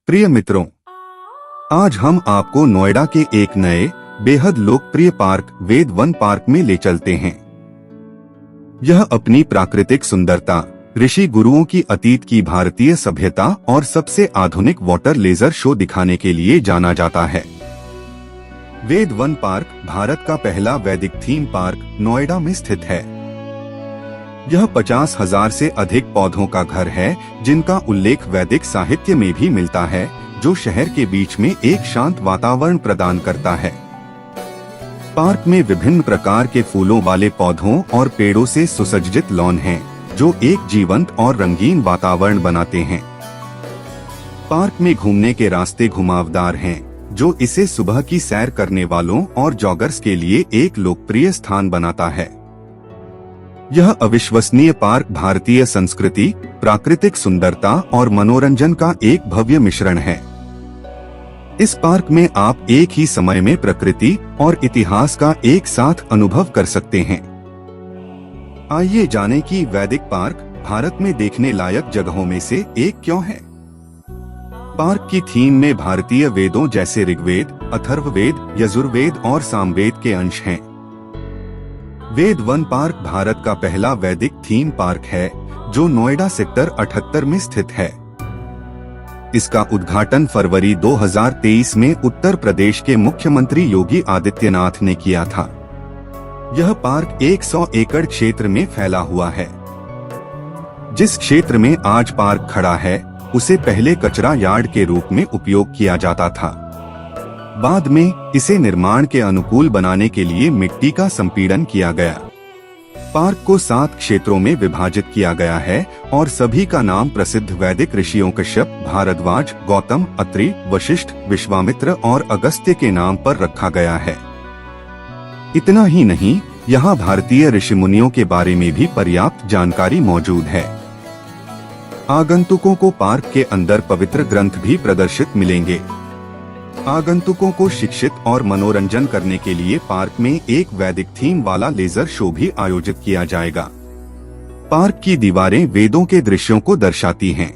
प्रिय मित्रों, आज हम आपको नोएडा के एक नए बेहद लोकप्रिय पार्क वेद वन पार्क में ले चलते हैं। यह अपनी प्राकृतिक सुंदरता, ऋषि गुरुओं की अतीत की भारतीय सभ्यता और सबसे आधुनिक वाटर लेजर शो दिखाने के लिए जाना जाता है। वेद वन पार्क भारत का पहला वैदिक थीम पार्क नोएडा में स्थित है। यह 50,000 से अधिक पौधों का घर है, जिनका उल्लेख वैदिक साहित्य में भी मिलता है, जो शहर के बीच में एक शांत वातावरण प्रदान करता है। पार्क में विभिन्न प्रकार के फूलों वाले पौधों और पेड़ों से सुसज्जित लॉन हैं, जो एक जीवंत और रंगीन वातावरण बनाते हैं। पार्क में घूमने के रास्ते घुमावदार हैं, जो इसे सुबह की सैर करने वालों और जॉगर्स के लिए एक लोकप्रिय स्थान बनाता है। यह अविश्वसनीय पार्क भारतीय संस्कृति, प्राकृतिक सुंदरता और मनोरंजन का एक भव्य मिश्रण है। इस पार्क में आप एक ही समय में प्रकृति और इतिहास का एक साथ अनुभव कर सकते हैं। आइए जानें कि वैदिक पार्क भारत में देखने लायक जगहों में से एक क्यों है। पार्क की थीम में भारतीय वेदों जैसे ऋग्वेद, अथर्ववेद, यजुर्वेद और सामवेद के अंश हैं। वेद वन पार्क भारत का पहला वैदिक थीम पार्क है, जो नोएडा सेक्टर 78 में स्थित है। इसका उद्घाटन फरवरी 2023 में उत्तर प्रदेश के मुख्यमंत्री योगी आदित्यनाथ ने किया था। यह पार्क 100 एकड़ क्षेत्र में फैला हुआ है। जिस क्षेत्र में आज पार्क खड़ा है, उसे पहले कचरा यार्ड के रूप में उपयोग किया जाता था। बाद में इसे निर्माण के अनुकूल बनाने के लिए मिट्टी का संपीड़न किया गया। पार्क को 7 क्षेत्रों में विभाजित किया गया है और सभी का नाम प्रसिद्ध वैदिक ऋषियों कश्यप, भारद्वाज, गौतम, अत्रि, वशिष्ठ, विश्वामित्र और अगस्त्य के नाम पर रखा गया है। इतना ही नहीं, यहाँ भारतीय ऋषि मुनियों के बारे में भी पर्याप्त जानकारी मौजूद है। आगंतुकों को पार्क के अंदर पवित्र ग्रंथ भी प्रदर्शित मिलेंगे। आगंतुकों को शिक्षित और मनोरंजन करने के लिए पार्क में एक वैदिक थीम वाला लेजर शो भी आयोजित किया जाएगा। पार्क की दीवारें वेदों के दृश्यों को दर्शाती हैं।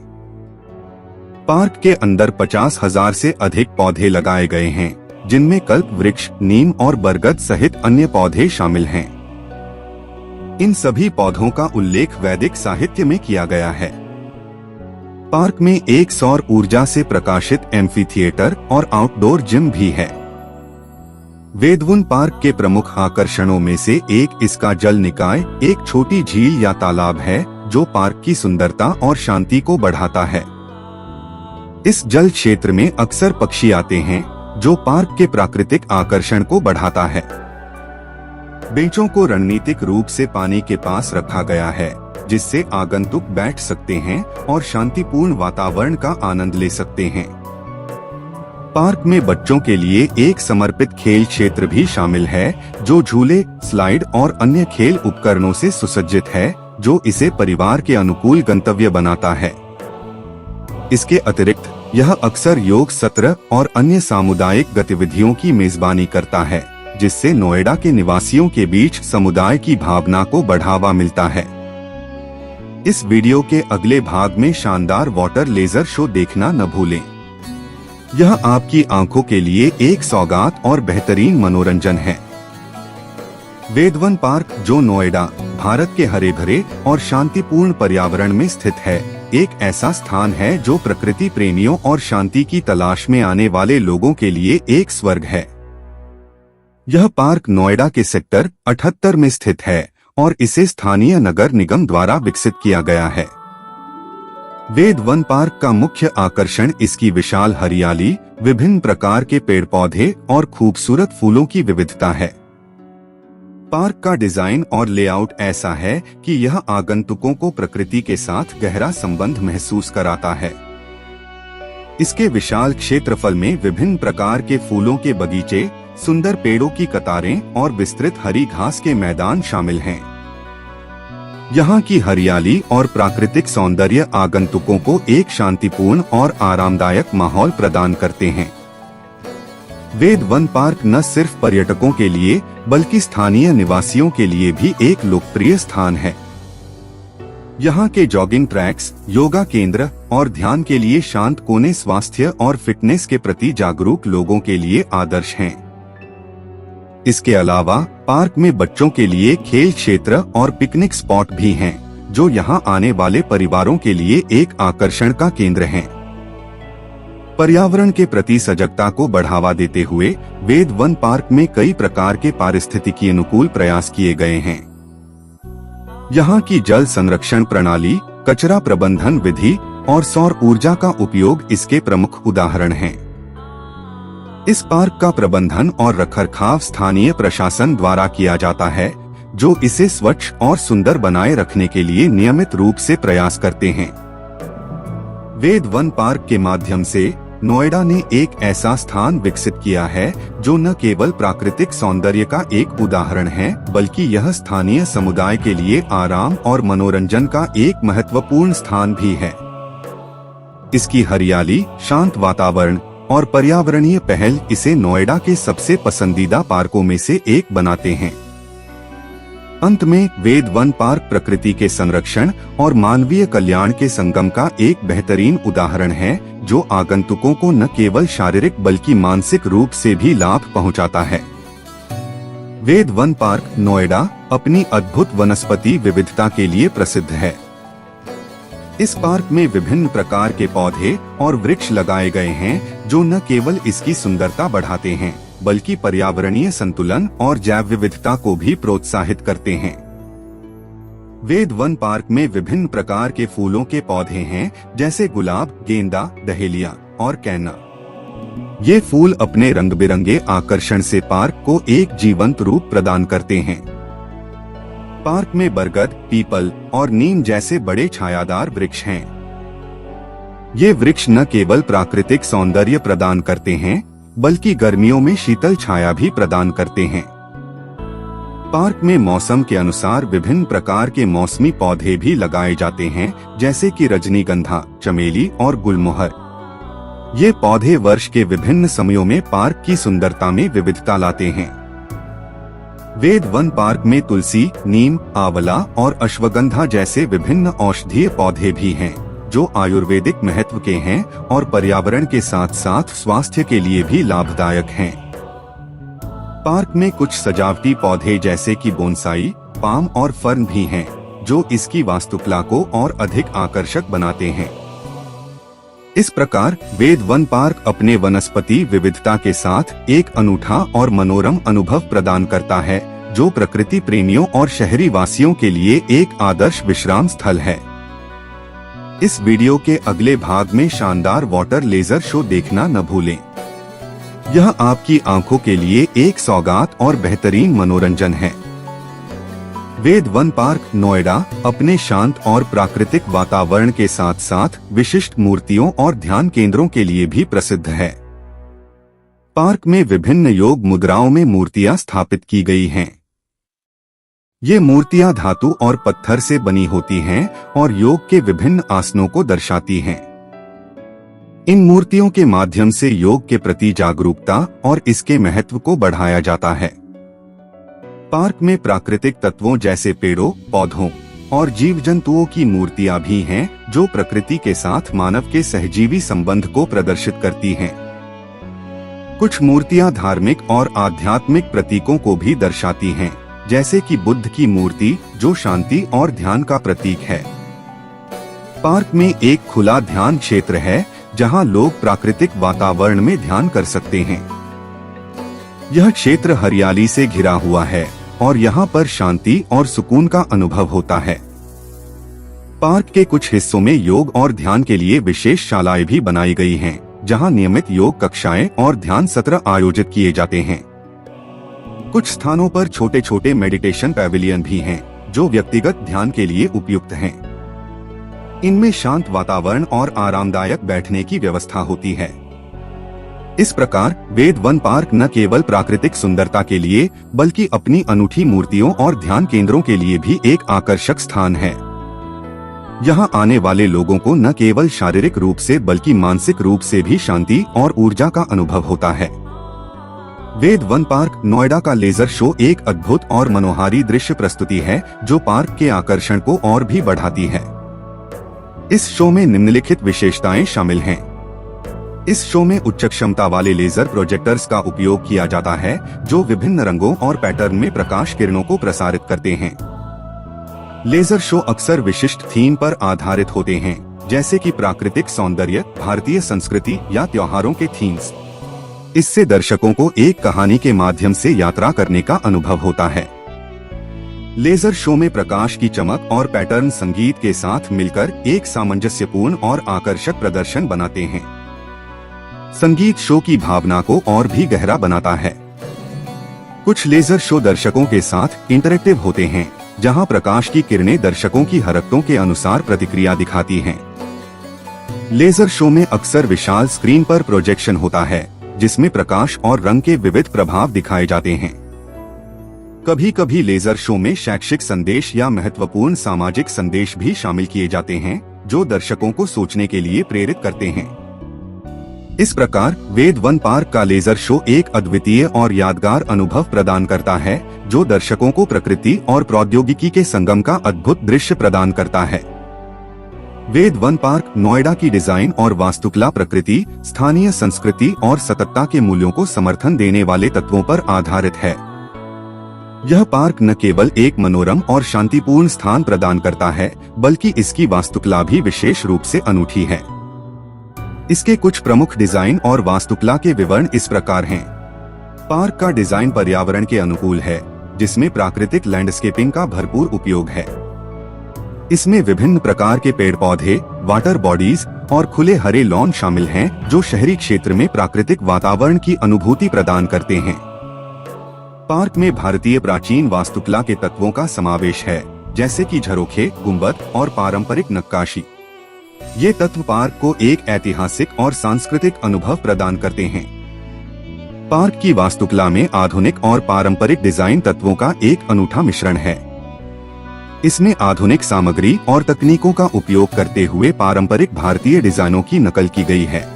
पार्क के अंदर 50,000 से अधिक पौधे लगाए गए हैं, जिनमें कल्प वृक्ष, नीम और बरगद सहित अन्य पौधे शामिल हैं। इन सभी पौधों का उल्लेख वैदिक साहित्य में किया गया है। पार्क में एक सौर ऊर्जा से प्रकाशित एम्फी थिएटर और आउटडोर जिम भी है। वेदवन पार्क के प्रमुख आकर्षणों में से एक इसका जल निकाय, एक छोटी झील या तालाब है, जो पार्क की सुंदरता और शांति को बढ़ाता है। इस जल क्षेत्र में अक्सर पक्षी आते हैं, जो पार्क के प्राकृतिक आकर्षण को बढ़ाता है। बेंचों को रणनीतिक रूप से पानी के पास रखा गया है, जिससे आगंतुक बैठ सकते हैं और शांतिपूर्ण वातावरण का आनंद ले सकते हैं। पार्क में बच्चों के लिए एक समर्पित खेल क्षेत्र भी शामिल है, जो झूले, स्लाइड और अन्य खेल उपकरणों से सुसज्जित है, जो इसे परिवार के अनुकूल गंतव्य बनाता है। इसके अतिरिक्त यह अक्सर योग सत्र और अन्य सामुदायिक गतिविधियों की मेजबानी करता है, जिससे नोएडा के निवासियों के बीच समुदाय की भावना को बढ़ावा मिलता है। इस वीडियो के अगले भाग में शानदार वाटर लेजर शो देखना न भूलें। यह आपकी आंखों के लिए एक सौगात और बेहतरीन मनोरंजन है। वेदवन पार्क, जो नोएडा, भारत के हरे भरे और शांतिपूर्ण पर्यावरण में स्थित है, एक ऐसा स्थान है जो प्रकृति प्रेमियों और शांति की तलाश में आने वाले लोगों के लिए एक स्वर्ग है। यह पार्क नोएडा के सेक्टर 78 में स्थित है और इसे स्थानीय नगर निगम द्वारा विकसित किया गया है। वेद वन पार्क का मुख्य आकर्षण इसकी विशाल हरियाली, विभिन्न प्रकार के पेड़ पौधे और खूबसूरत फूलों की विविधता है। पार्क का डिजाइन और लेआउट ऐसा है कि यह आगंतुकों को प्रकृति के साथ गहरा संबंध महसूस कराता है। इसके विशाल क्षेत्रफल में विभिन्न प्रकार के फूलों के बगीचे, सुंदर पेड़ों की कतारें और विस्तृत हरी घास के मैदान शामिल हैं। यहाँ की हरियाली और प्राकृतिक सौंदर्य आगंतुकों को एक शांतिपूर्ण और आरामदायक माहौल प्रदान करते हैं। वेद वन पार्क न सिर्फ पर्यटकों के लिए, बल्कि स्थानीय निवासियों के लिए भी एक लोकप्रिय स्थान है। यहाँ के जॉगिंग ट्रैक्स, योगा केंद्र और ध्यान के लिए शांत कोने स्वास्थ्य और फिटनेस के प्रति जागरूक लोगों के लिए आदर्श हैं। इसके अलावा पार्क में बच्चों के लिए खेल क्षेत्र और पिकनिक स्पॉट भी हैं, जो यहां आने वाले परिवारों के लिए एक आकर्षण का केंद्र हैं। पर्यावरण के प्रति सजगता को बढ़ावा देते हुए वेद वन पार्क में कई प्रकार के पारिस्थितिकी अनुकूल प्रयास किए गए हैं। यहाँ की जल संरक्षण प्रणाली, कचरा प्रबंधन विधि और सौर ऊर्जा का उपयोग इसके प्रमुख उदाहरण हैं। इस पार्क का प्रबंधन और रखरखाव स्थानीय प्रशासन द्वारा किया जाता है, जो इसे स्वच्छ और सुंदर बनाए रखने के लिए नियमित रूप से प्रयास करते हैं। वेद वन पार्क के माध्यम से नोएडा ने एक ऐसा स्थान विकसित किया है जो न केवल प्राकृतिक सौंदर्य का एक उदाहरण है, बल्कि यह स्थानीय समुदाय के लिए आराम और मनोरंजन का एक महत्वपूर्ण स्थान भी है। इसकी हरियाली, शांत वातावरण और पर्यावरणीय पहल इसे नोएडा के सबसे पसंदीदा पार्कों में से एक बनाते हैं। अंत में वेद वन पार्क प्रकृति के संरक्षण और मानवीय कल्याण के संगम का एक बेहतरीन उदाहरण है, जो आगंतुकों को न केवल शारीरिक बल्कि मानसिक रूप से भी लाभ पहुंचाता है। वेद वन पार्क नोएडा अपनी अद्भुत वनस्पति विविधता के लिए प्रसिद्ध है। इस पार्क में विभिन्न प्रकार के पौधे और वृक्ष लगाए गए हैं, जो न केवल इसकी सुंदरता बढ़ाते हैं, बल्कि पर्यावरणीय संतुलन और जैव विविधता को भी प्रोत्साहित करते हैं। वेद वन पार्क में विभिन्न प्रकार के फूलों के पौधे हैं, जैसे गुलाब, गेंदा, डहेलिया और कैना। ये फूल अपने रंग बिरंगे आकर्षण से पार्क को एक जीवंत रूप प्रदान करते हैं। पार्क में बरगद, पीपल और नीम जैसे बड़े छायादार वृक्ष हैं। ये वृक्ष न केवल प्राकृतिक सौंदर्य प्रदान करते हैं, बल्कि गर्मियों में शीतल छाया भी प्रदान करते हैं। पार्क में मौसम के अनुसार विभिन्न प्रकार के मौसमी पौधे भी लगाए जाते हैं, जैसे कि रजनीगंधा, चमेली और गुलमोहर। ये पौधे वर्ष के विभिन्न समयों में पार्क की सुंदरता में विविधता लाते हैं। वेद वन पार्क में तुलसी, नीम, आंवला और अश्वगंधा जैसे विभिन्न औषधीय पौधे भी हैं, जो आयुर्वेदिक महत्व के हैं और पर्यावरण के साथ साथ स्वास्थ्य के लिए भी लाभदायक हैं। पार्क में कुछ सजावटी पौधे जैसे कि बोनसाई, पाम और फर्न भी हैं, जो इसकी वास्तुकला को और अधिक आकर्षक बनाते हैं। इस प्रकार वेद वन पार्क अपने वनस्पति विविधता के साथ एक अनूठा और मनोरम अनुभव प्रदान करता है, जो प्रकृति प्रेमियों और शहरी वासियों के लिए एक आदर्श विश्राम स्थल है। इस वीडियो के अगले भाग में शानदार वाटर लेजर शो देखना न भूलें। यह आपकी आंखों के लिए एक सौगात और बेहतरीन मनोरंजन है। वेद वन पार्क नोएडा अपने शांत और प्राकृतिक वातावरण के साथ साथ विशिष्ट मूर्तियों और ध्यान केंद्रों के लिए भी प्रसिद्ध है। पार्क में विभिन्न योग मुद्राओं में मूर्तियां स्थापित की गई हैं। ये मूर्तियां धातु और पत्थर से बनी होती हैं और योग के विभिन्न आसनों को दर्शाती हैं। इन मूर्तियों के माध्यम से योग के प्रति जागरूकता और इसके महत्व को बढ़ाया जाता है। पार्क में प्राकृतिक तत्वों जैसे पेड़ों, पौधों और जीव जंतुओं की मूर्तियां भी हैं, जो प्रकृति के साथ मानव के सहजीवी संबंध को प्रदर्शित करती हैं। कुछ मूर्तियां धार्मिक और आध्यात्मिक प्रतीकों को भी दर्शाती हैं, जैसे कि बुद्ध की मूर्ति, जो शांति और ध्यान का प्रतीक है। पार्क में एक खुला ध्यान क्षेत्र है, जहां लोग प्राकृतिक वातावरण में ध्यान कर सकते हैं। यह क्षेत्र हरियाली से घिरा हुआ है और यहाँ पर शांति और सुकून का अनुभव होता है। पार्क के कुछ हिस्सों में योग और ध्यान के लिए विशेष शालाएं भी बनाई गई हैं, जहां नियमित योग कक्षाएं और ध्यान सत्र आयोजित किए जाते हैं। कुछ स्थानों पर छोटे छोटे मेडिटेशन पैविलियन भी हैं, जो व्यक्तिगत ध्यान के लिए उपयुक्त हैं। इनमें शांत वातावरण और आरामदायक बैठने की व्यवस्था होती है। इस प्रकार वेद वन पार्क न केवल प्राकृतिक सुंदरता के लिए, बल्कि अपनी अनूठी मूर्तियों और ध्यान केंद्रों के लिए भी एक आकर्षक स्थान है। यहाँ आने वाले लोगों को न केवल शारीरिक रूप से बल्कि मानसिक रूप से भी शांति और ऊर्जा का अनुभव होता है। वेद वन पार्क नोएडा का लेजर शो एक अद्भुत और मनोहारी दृश्य प्रस्तुति है, जो पार्क के आकर्षण को और भी बढ़ाती है। इस शो में निम्नलिखित विशेषताएं शामिल हैं। इस शो में उच्च क्षमता वाले लेजर प्रोजेक्टर्स का उपयोग किया जाता है जो विभिन्न रंगों और पैटर्न में प्रकाश किरणों को प्रसारित करते हैं। लेजर शो अक्सर विशिष्ट थीम पर आधारित होते हैं, जैसे कि प्राकृतिक सौंदर्य, भारतीय संस्कृति या त्योहारों के थीम्स। इससे दर्शकों को एक कहानी के माध्यम से यात्रा करने का अनुभव होता है। लेजर शो में प्रकाश की चमक और पैटर्न संगीत के साथ मिलकर एक सामंजस्यपूर्ण और आकर्षक प्रदर्शन बनाते हैं। संगीत शो की भावना को और भी गहरा बनाता है। कुछ लेजर शो दर्शकों के साथ इंटरैक्टिव होते हैं, जहां प्रकाश की किरणें दर्शकों की हरकतों के अनुसार प्रतिक्रिया दिखाती हैं। लेजर शो में अक्सर विशाल स्क्रीन पर प्रोजेक्शन होता है, जिसमें प्रकाश और रंग के विविध प्रभाव दिखाए जाते हैं। कभी कभी लेजर शो में शैक्षिक संदेश या महत्वपूर्ण सामाजिक संदेश भी शामिल किए जाते हैं, जो दर्शकों को सोचने के लिए प्रेरित करते हैं। इस प्रकार वेद वन पार्क का लेजर शो एक अद्वितीय और यादगार अनुभव प्रदान करता है, जो दर्शकों को प्रकृति और प्रौद्योगिकी के संगम का अद्भुत दृश्य प्रदान करता है। वेद वन पार्क नोएडा की डिजाइन और वास्तुकला प्रकृति, स्थानीय संस्कृति और सततता के मूल्यों को समर्थन देने वाले तत्वों पर आधारित है। यह पार्क न केवल एक मनोरम और शांतिपूर्ण स्थान प्रदान करता है, बल्कि इसकी वास्तुकला भी विशेष रूप से अनूठी है। इसके कुछ प्रमुख डिजाइन और वास्तुकला के विवरण इस प्रकार हैं। पार्क का डिजाइन पर्यावरण के अनुकूल है, जिसमें प्राकृतिक लैंडस्केपिंग का भरपूर उपयोग है। इसमें विभिन्न प्रकार के पेड़ पौधे, वाटर बॉडीज और खुले हरे लॉन शामिल हैं, जो शहरी क्षेत्र में प्राकृतिक वातावरण की अनुभूति प्रदान करते हैं। पार्क में भारतीय प्राचीन वास्तुकला के तत्वों का समावेश है, जैसे कि झरोखे, गुंबद और पारंपरिक नक्काशी। ये तत्व पार्क को एक ऐतिहासिक और सांस्कृतिक अनुभव प्रदान करते हैं। पार्क की वास्तुकला में आधुनिक और पारंपरिक डिजाइन तत्वों का एक अनूठा मिश्रण है। इसमें आधुनिक सामग्री और तकनीकों का उपयोग करते हुए पारंपरिक भारतीय डिजाइनों की नकल की गई है।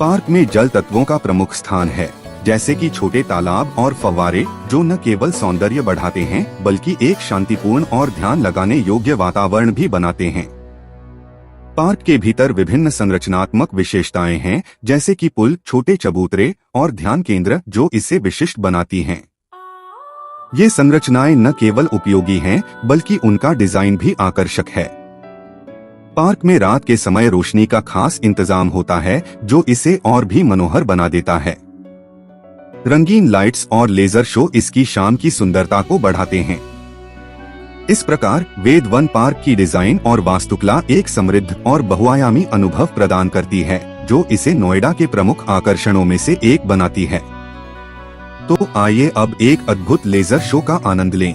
पार्क में जल तत्वों का प्रमुख स्थान है, जैसे कि छोटे तालाब और फव्वारे, जो न केवल सौंदर्य बढ़ाते हैं, बल्कि एक शांतिपूर्ण और ध्यान लगाने योग्य वातावरण भी बनाते हैं। पार्क के भीतर विभिन्न संरचनात्मक विशेषताएं हैं, जैसे कि पुल, छोटे चबूतरे और ध्यान केंद्र, जो इसे विशिष्ट बनाती हैं। ये संरचनाएं न केवल उपयोगी हैं, बल्कि उनका डिजाइन भी आकर्षक है। पार्क में रात के समय रोशनी का खास इंतजाम होता है, जो इसे और भी मनोहर बना देता है। रंगीन लाइट्स और लेजर शो इसकी शाम की सुंदरता को बढ़ाते हैं। इस प्रकार वेद वन पार्क की डिजाइन और वास्तुकला एक समृद्ध और बहुआयामी अनुभव प्रदान करती है, जो इसे नोएडा के प्रमुख आकर्षणों में से एक बनाती है। तो आइए अब एक अद्भुत लेजर शो का आनंद लें।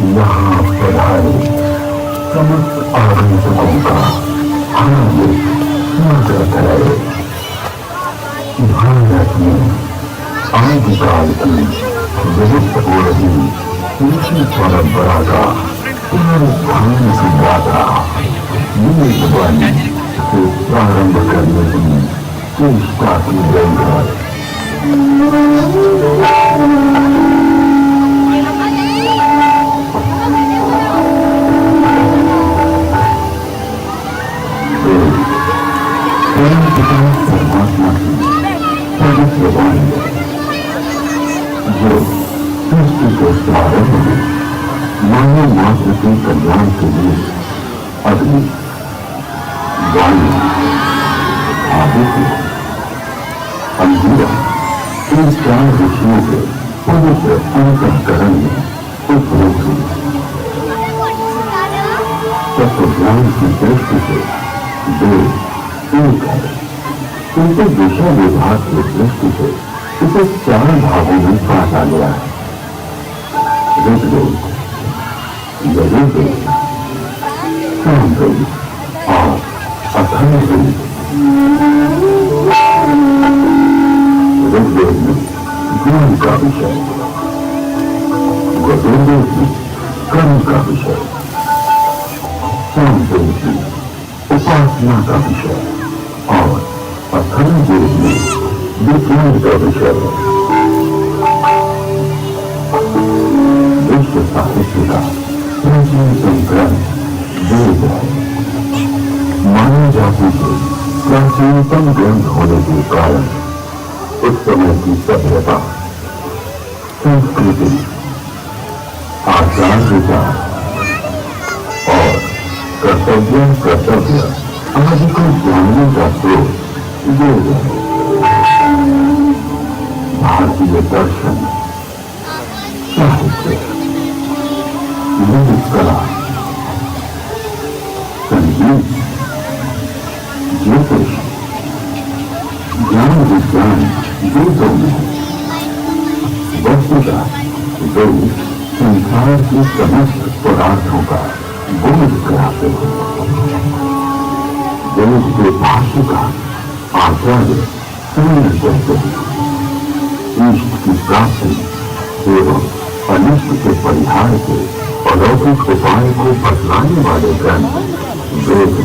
यहाँ पधारे समस्त आगंतुकों का हार्दिक स्वागत है। भारत में आदिकाल की विलुप्त हो रही कृषि परंपरा का पुनरुत्थान की गाथा नील वन से प्रारंभ करने की चेष्टा की गई है। परम पिता परमात्मा की सृष्टि के प्रारंभ में मानव मात्र के कल्याण के लिए अग्नि, वायु, आदित्य, अंधेरा इन चार ऋषियों के पवित्र अंतःकरण में उपयोग हुई। तत्वज्ञान की दृष्टि से वेद एक है, किंतु विषय विभाग की दृष्टि से इसे चार भागों में बांटा गया है। ऋग्वेद, यजुर्वेद, सामवेद और अथर्ववेद। ऋग्वेद में ज्ञान का विषय, यजुर्वेद में कर्म का विषय, सामवेद में उपासना का विषय और अथर्ववेद में विज्ञान का विषय है। विश्व साहित्य का प्राचीनतम ग्रंथ वेद है। मानव जाति के प्राचीनतम ग्रंथ होने के कारण उस समय की सभ्यता, संस्कृति, आचार विचार और कर्तव्य आदि को जानने का स्रोत वेद है। भारतीय दर्शन, साहित्य, लोक कला, संगीत, ज्योतिष, ज्ञान विज्ञान वेदों में है। वस्तुतः वेद संसार के समस्त पदार्थों का बोध कराते हैं। वेद के भाष्यकार आचार्य कहते हैं, इष्ट की प्राप्ति एवं अनिष्ट के परिहार के अलौकिक उपाय को बतलाने वाले ग्रंथ वेद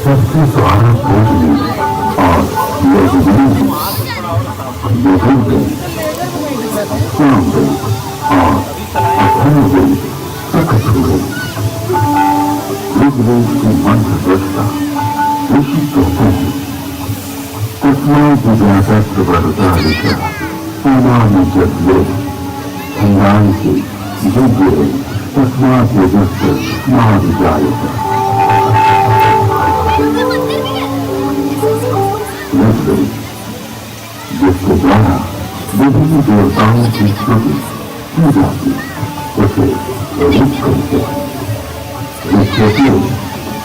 सबके द्वारा पूजनीय और यजुर्वेद, सामवेद और अथर्ववेद प्रकट हुए। ऋग्वेद की मंत्र दृष्टा ऋषि कहते हैं, तस्मात् विद्यातस्य वरुतालिका पूर्वाणि जग्ये हिंगांसि यज्ञे तस्मात् यजस्य मा विजायते। ऋग्वेद जिसके द्वारा विभिन्न देवताओं की स्तुति की जाती उसे ऋग कहते हैं। ऋग्वेद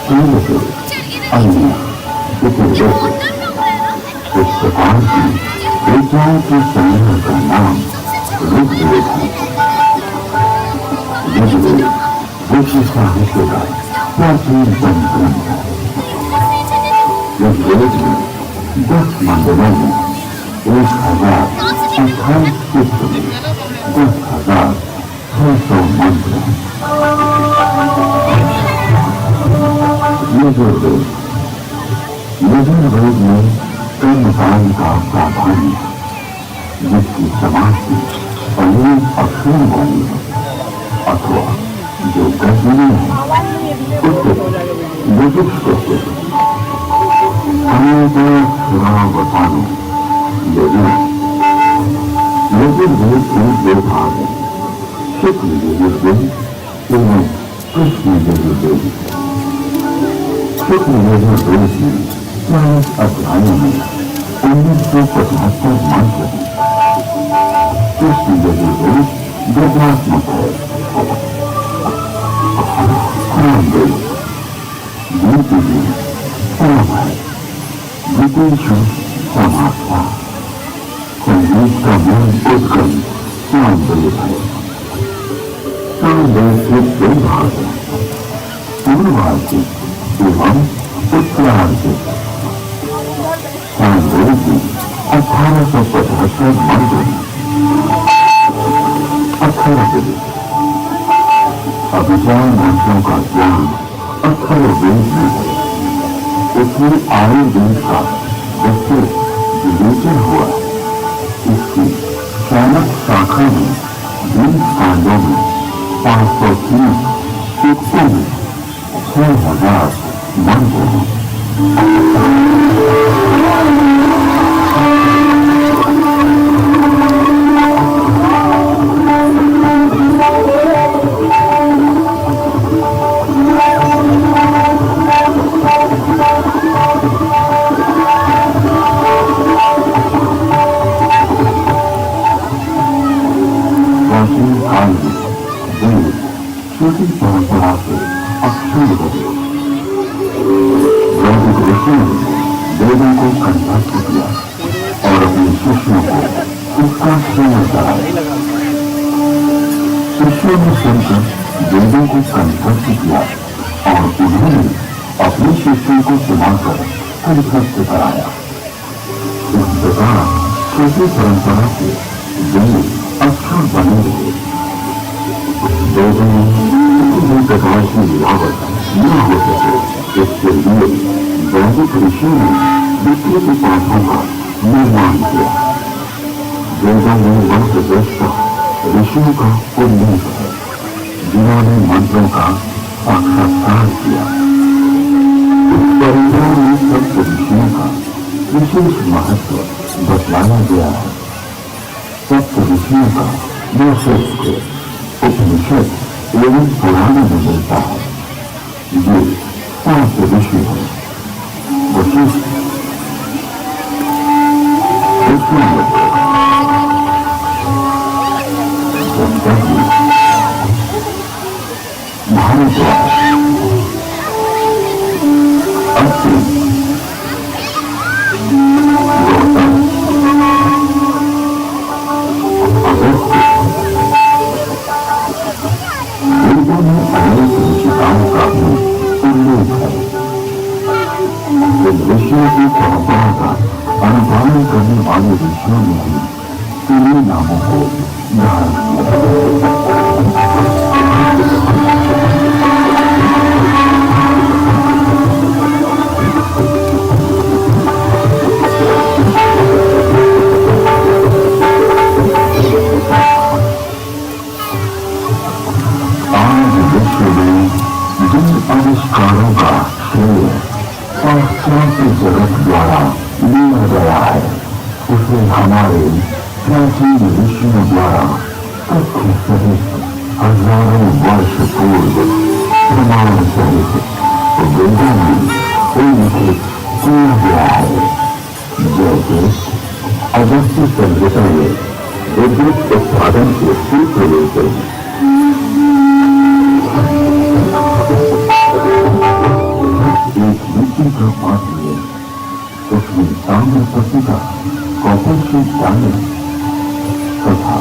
सूर्य अन्य इस प्रकार की विद्याओं के संग्रह का नाम ऋग्वेद है। ऋग्वेद विश्व साहित्य का प्राचीनतम ग्रंथ है। ऋग्वेद में 10 मंडलों में 1028 सूक्त में 10,600 मंत्र हैं। यजुर्वेद में कर्मकांड का प्राधान्य है, जिसकी समाप्ति अनेक अक्षर वाली है अथवा जो गजनी है उसे यजुष कहते हैं। बतानो यजुर्वेद के 2 भाग हैं, शुक्ल यजुर्वेद एवं कृष्ण यजुर्वेद। शुक्ल यजुर्वेद में 40 अध्यायों में 1975 मंत्र हैं। कृष्ण यजुर्वेद गद्यात्मक है। सामवेद नीति में साम है। विदेश समात्मा संगीत का मूल उद्गम सामवेद है। सामवेद के 2 भाग हैं, पूर्वार्जित एवं उत्तरार्जित। सामवेद में 1875 मंत्र हैं। अथर्ववेद अभिचार मंत्रों का ज्ञान अथर्ववेद में है। उसमें आयुर्वेद का विस्तृत विवेचन हुआ है। इसकी चाणक शाखा में 20 कांडों में 530 सूक्तों में 6000 मंत्र हैं। हाल में वेद श्रुति परंपरा से अक्षुण्ण हो गए। वैदिक ऋषियों ने वेदों को कंठस्थ किया और अपने शिष्यों को उसका श्रवण कराया। शिष्यों ने सुनकर वेदों को कंठस्थ किया और उन्होंने अपने शिष्यों को सुनाकर कंठस्थ कराया। इस प्रकार श्रुति परंपरा से वेद अक्षर बने रहे। वेदों में किसी भी प्रकार की मिलावट न हो सके, इसके लिए वैदिक ऋषियों ने विस्तृत पाठों का निर्माण किया। वेदों में मंत्र दृष्टा ऋषियों का उल्लेख है, जिन्होंने मंत्रों का साक्षात्कार किया। परंपरा में सप्त ऋषियों का विशेष महत्व बतलाया गया है। सप्त ऋषियों का वैशिष्ट्य उपनिषद एवं पुराण में मिलता है। ये 5 ऋषि हैं: वशिष्ठ, विश्वामित्र, जमदग्नि, भारद्वाज, अत्रि, गौतम, अगस्त्य। वेदों में अनेक ऋषिताओं का भी उल्लेख है। इन ऋषियों की परंपरा का अनुपालन करने वाले ऋषियों ने भी इन्हीं नामों को धारण किया। आज विश्व में जिन आविष्कारों का श्रेय पाश्चात्य जगत द्वारा लिया गया है, उसे हमारे प्राचीन ऋषियों द्वारा तथ्य सहित हजारों वर्ष पूर्व प्रमाण सहित वेदों में उल्लिखित किया गया है। जैसे अगस्त्य संहिता में विद्युत उत्पादन के सूत्र लेते हैं। एक मिट्टी का पात्र ले, उसमें ताम्र पत्रिका, कॉपर से डालें तथा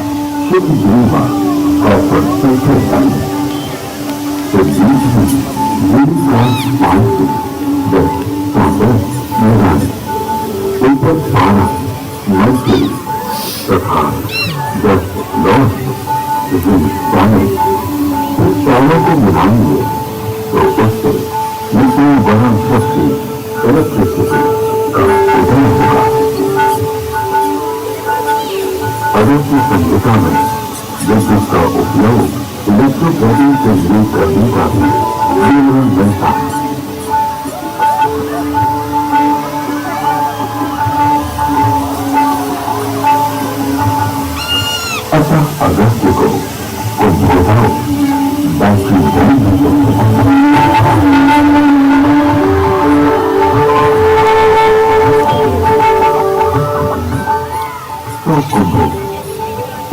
शुद्ध मेवा कॉपर सल्फेट डालें। तो बीच में मेरी कांच पानी से 10 लगाएं। ऊपर 12 मर्क्यूरी तथा 10 लौह डालें। इस चारों को मिलाएंगे तो उससे मिट्टी वरण शक्ति इलेक्ट्रिसिटी का उदय होगा। अगस्त्य संहिता में विद्युत का उपयोग इलेक्ट्रोप्लेटिंग के लिए करने का भी विवरण मिलता है। अतः अगस्त्य को उद्भवों बैटरी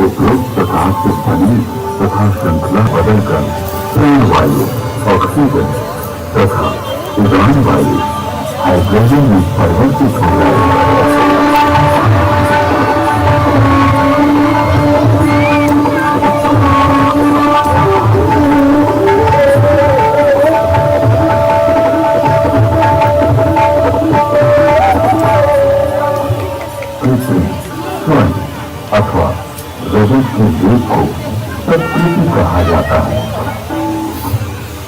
उपरोक्त प्रकार से बनी तथा श्रृंखला बदलकर प्राणवायु, ऑक्सीजन तथा उड़ान वायु हाइड्रोजन में परिवर्तित हो गए। अथवा रजत के वेग को प्रकृति कहा जाता है।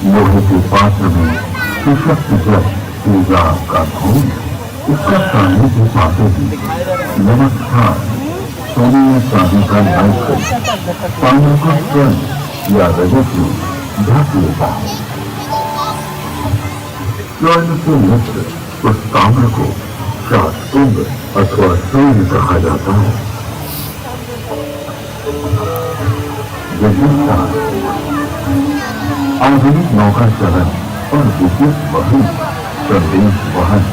लोहे के पात्र में सुषुप्त जल तेजाब का धूम, उसका सानिध्य पाते ही नमक खान सोने या चांदी का नलक ताम्र को स्वर्ण या रजत में ढक लेता है। स्वर्ण से मित्र उस ताम्र को शास्त्रुंग अथवा सूर्य कहा जाता है। विद्युत आधुनिक नौका चलन और विद्युत वहन, संदेश वहन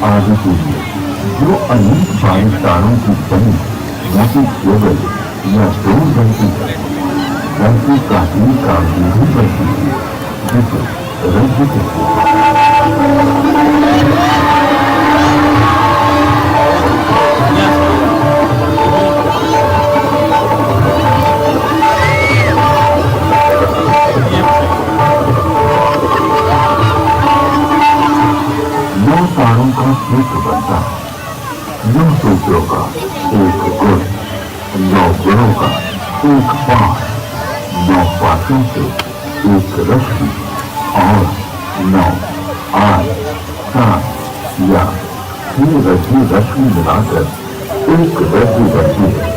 आदि के लिए जो अनेक बारिश तारों की बनी मोटी केबल या डोर बनती है, ऐसी काफी कामगिरी बनती है जिसे राज्य कहते नौ तारों का सूत्र बनता है, नौ सूत्रों का एक गुण, नौ गुणों का एक पाठ, नौ पाठों से एक रश्मि और नौ आठ, सात या 6 रश्मि रश्मि मिलाकर एक रज्जु बनती है।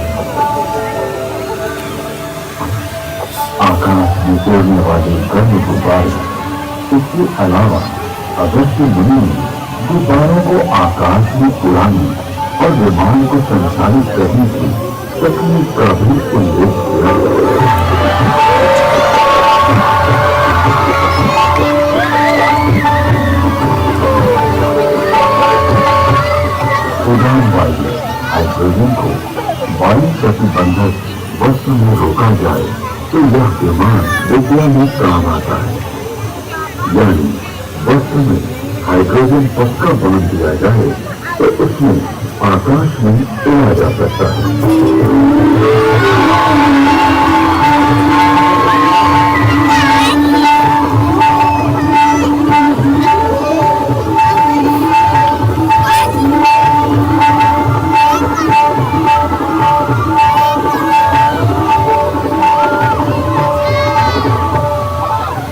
आकाश में उड़ने वाले गर्म गुब्बारे, इसके अलावा अगस्त्य मुनि ने गुब्बारों को आकाश में उड़ाने और विमान को संचालित करने की तकनीक का भी उल्लेख किया। उड़ान वाले हाइड्रोजन को वायु प्रतिबंधक वस्तु में रोका जाए तो यह विमान विज्ञान में काम आता है, यानी वस्तु में हाइड्रोजन पक्का बांध दिया जाए तो उसमें आकाश में उड़ा जा सकता है।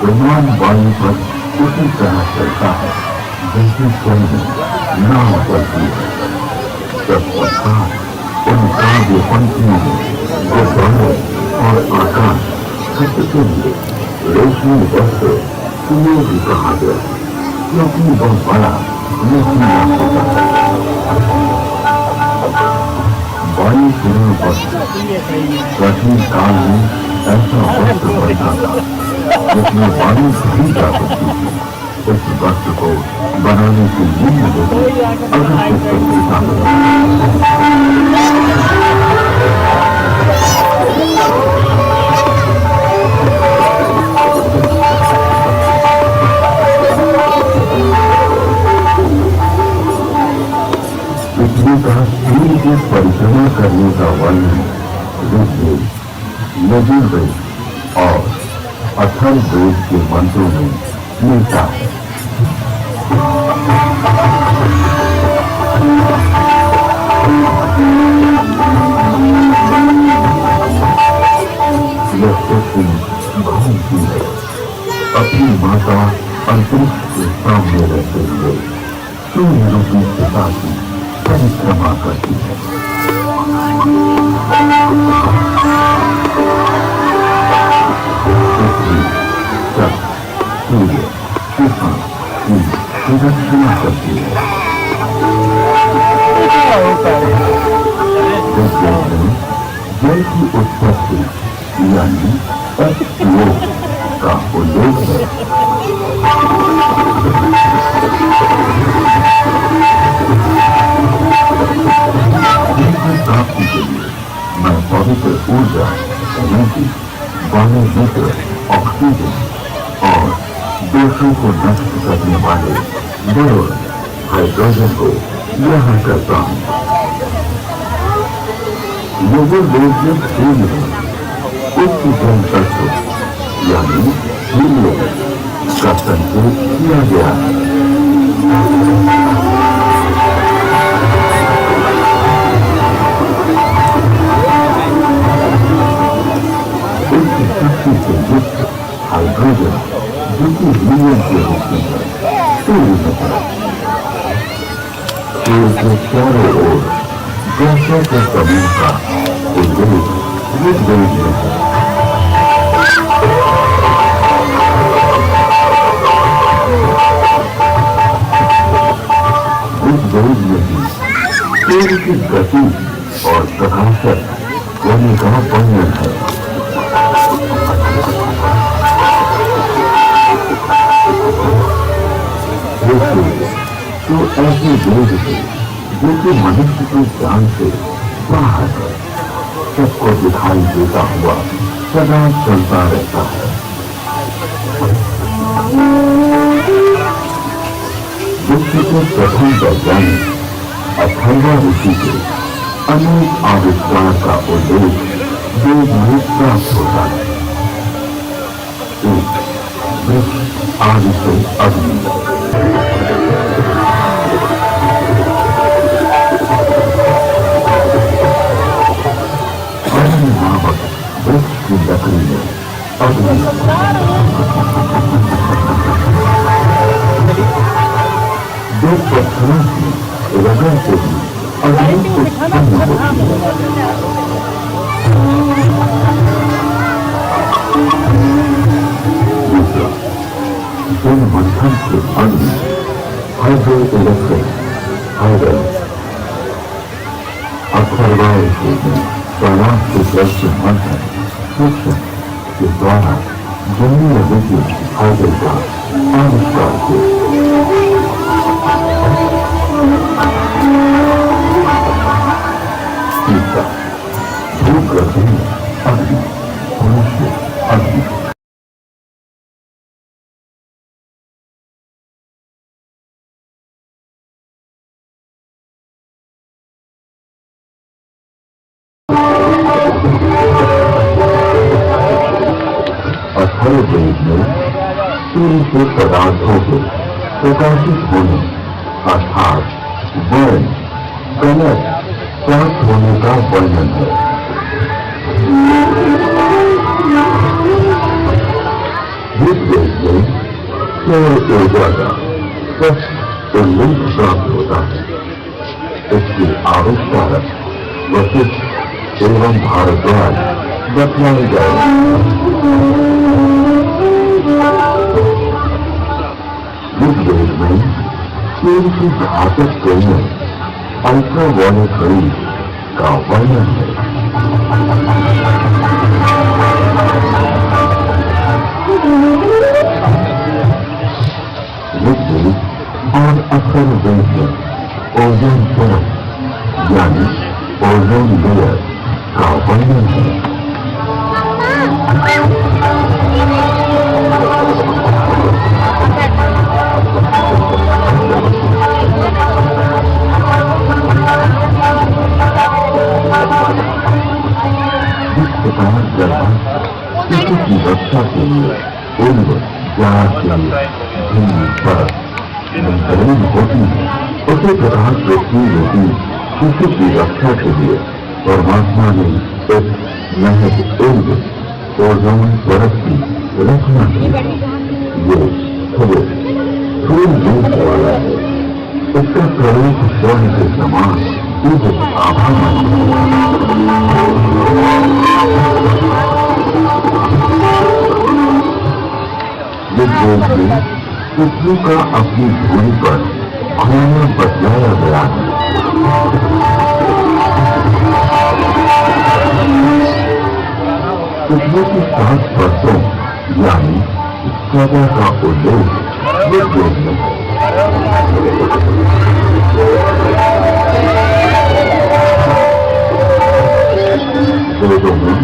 विमान वायु पर उसी तरह चलता है जैसे जल में नाव चलती है। तत्पश्चात उन काव्य पंक्तियों में गुब्बारे और आकाश छत के लिए रेशमी वस्त्र कुएं भी कहा गया, क्योंकि वह बड़ा रेशमी होता है। वायु सुरंग वस्त्र प्राचीन काल में ऐसा वस्त्र बनता था जिसमें वायु भी जा सकती थी। इस वस्त्र को बनाने के लिए अगस्त्य पृथ्वी का सूर्य की परिक्रमा करने का वर्णन ऋग्वेद, यजुर्वेद और अथर्ववेद के मंत्रों में मिलता है। यह पृथ्वी घूमती है, अपनी माता अंतरिक्ष के सामने रहते हुए सूर्य रूपी पिता की परिक्रमा करती है। पृथ्वी, चंद्र, सूर्य, शिखा की प्रदक्षिणा करती है। जल की उत्पत्ति यानी H2O का उल्लेख है। प्राप्ति के लिए मैं पवित्र ऊर्जा, एनर्जी, वायु मित्र, ऑक्सीजन और दोषों को नष्ट करने वाले बोरोन, हाइड्रोजन को यहाँ करता हूँ। यजुर्वेद में सूर्य उच्च जल तत्व यानी हीलियम का संकेत किया गया है। शक्ति से युक्त हाइड्रोजन जो कि हीलियम के रूप में है, सूर्य में है। सूर्य के चारों ओर गैसों के समूह का उल्लेख ऋग्वेद में है। ऋग्वेद में ही सूर्य की गति और प्रकाशक होने का वर्णन है। तो ऐसे वेद है जो कि मनुष्य के ज्ञान से बाहर है। सबको दिखाई देता हुआ सदा चलता रहता है। विश्व के प्रथम वैज्ञानिक अथर्वा ऋषि के अनेक आविष्कार का उल्लेख वेद में प्राप्त होता है। एक वृक्ष आदि से अग्नि, अग्नि नामक वृक्ष की लकड़ी में अग्नि, दो पत्थरों की रगड़ से भी अग्नि उत्पन्न होती है। दूसरा, जल मंथन से अग्नि, हाइड्रो इलेक्ट्रिक हाइड्रो, अथर्वा ऋषि ने कैलाश के जल से मंथन शिक्षण के द्वारा जमीन विद्युत हाइड्रो का आविष्कार किया। तीसरा, भूग्रह में अग्नि, मनुष्य अग्नि, अथर्ववेद में सूर्य के पदार्थों के प्रकाशित होने अर्थात वर्ण कलर प्राप्त होने का वर्णन है। ऋग्वेद में सौर ऊर्जा का स्पष्ट उल्लेख प्राप्त होता है। इसके आविष्कारक वशिष्ठ एवं भारद्वाज बतलाए गए। ऋग्वेद में सूर्य की घातक किरणें अल्ट्रावायलेट रेज का वर्णन है। ऋग्वेद और अथर्ववेद में ओजोन परत यानी ओजोन लेयर का वर्णन है। इस प्रकार शिशु की रक्षा के लिए उम्र जात के भूमि पर जमीन होती है, उसी प्रकार पृथ्वी में भी शिशु की रक्षा के लिए परमात्मा ने एक महज उम्र ओजोन परत की रचना की। ये स्थूल रूप वाला है। इसका प्रवेश स्वर्ण के समान सूर्य आभा ऋग्वेद में पृथ्वी का अपनी धूरी पर घूमना बतलाया गया है। पृथ्वी की 7 परतों यानी सदा का उल्लेख ऋग्वेद में है। वेदों में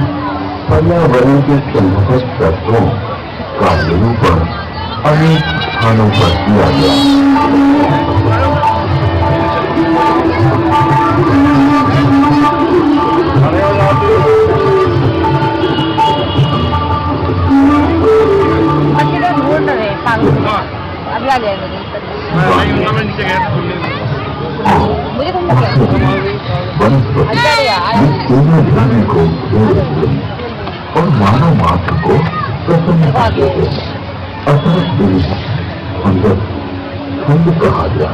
पर्यावरण के संघटक तत्वों का निरूपण अनेक स्थानों पर किया गया। वनस्पति को और मानव मात्र को प्रसन्न करते थे। अतः अंदर खंड कहा गया।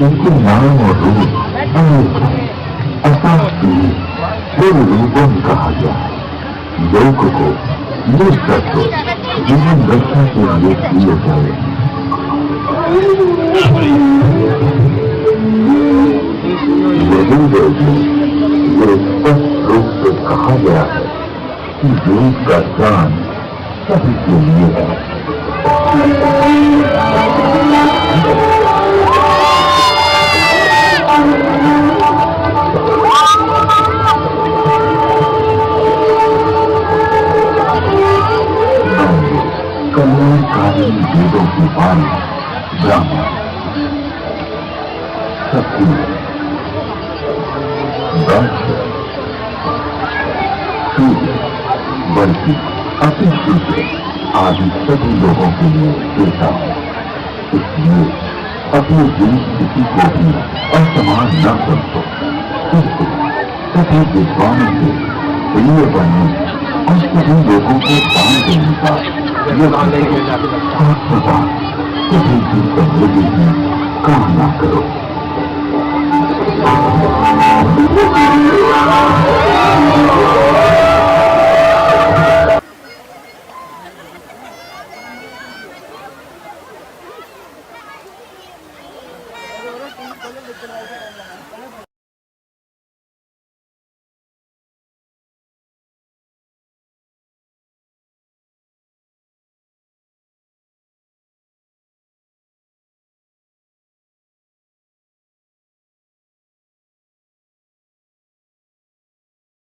इनके नाम और रूप अनेक हैं। अतः पूर्व रूपों में कहा गया। योग को ये तत्व जीवन रक्षा के लिए दिए गए। यजुर्वेद में ये स्पष्ट रूप से कहा गया है कि योग का ज्ञान सभी के लिए है। सभी वेदों की वाणी ब्रह्म सत्य वैश्य सूर्य बल्कि अति सूर्य आदि सभी लोगों के लिए देता हूं। इसलिए अपने बीच किसी को भी असमान न समझो, किंतु सभी विद्वानों के प्रिय बनने और सभी लोगों को दान देने का सदा सभी की समृद्धि की कामना करो।